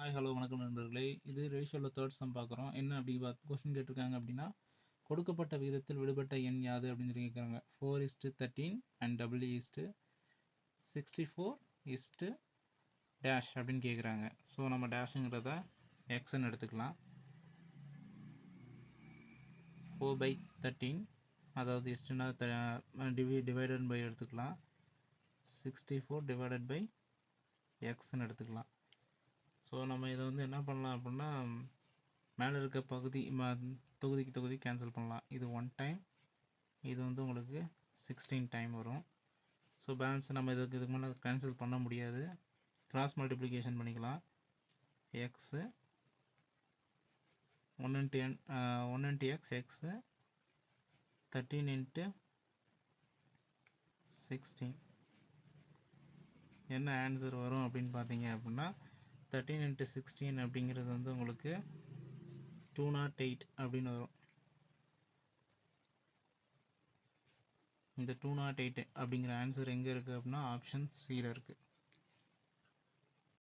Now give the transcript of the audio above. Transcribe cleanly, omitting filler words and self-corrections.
Hi hello வணக்கம் நண்பர்களே. இது ரேஷியோவில் தேர்ட் சம் பார்க்குறோம். என்ன அப்படி கொஸ்டின் கேட்டிருக்காங்க அப்படின்னா, கொடுக்கப்பட்ட விகிதத்தில் விடுபட்ட எண் யாது அப்படின்னு சொல்லி கேட்குறாங்க. 4:13 அண்ட் W/64 டேஷ் அப்படின்னு கேட்குறாங்க. ஸோ நம்ம டேஷுங்கிறத எக்ஸ்ன்னு எடுத்துக்கலாம். 4/13 அதாவது இஸ்டுனா டிவைடட் பை எடுத்துக்கலாம். 64 டிவைடட் பை எக்ஸ்ன்னு எடுத்துக்கலாம். ஸோ நம்ம இதை வந்து என்ன பண்ணலாம் அப்படின்னா, மேலே இருக்க தொகுதி கேன்சல் பண்ணலாம். இது 1 டைம், இது வந்து உங்களுக்கு 16 டைம் வரும். ஸோ பேலன்ஸ் நம்ம இதுக்கு மேலே கேன்சல் பண்ண முடியாது. கிராஸ் மல்டிப்ளிகேஷன் பண்ணிக்கலாம். X 1 into x x 13 into 16 என்ன ஆன்சர் வரும் அப்படின்னு பார்த்தீங்க அப்படின்னா, 13 into 16 அப்படிங்கிறது வந்து உங்களுக்கு 208 அப்படின்னு வரும். இந்த 208 அப்படிங்கிற ஆன்சர் எங்கே இருக்குது அப்படின்னா ஆப்ஷன் சியில் இருக்குது.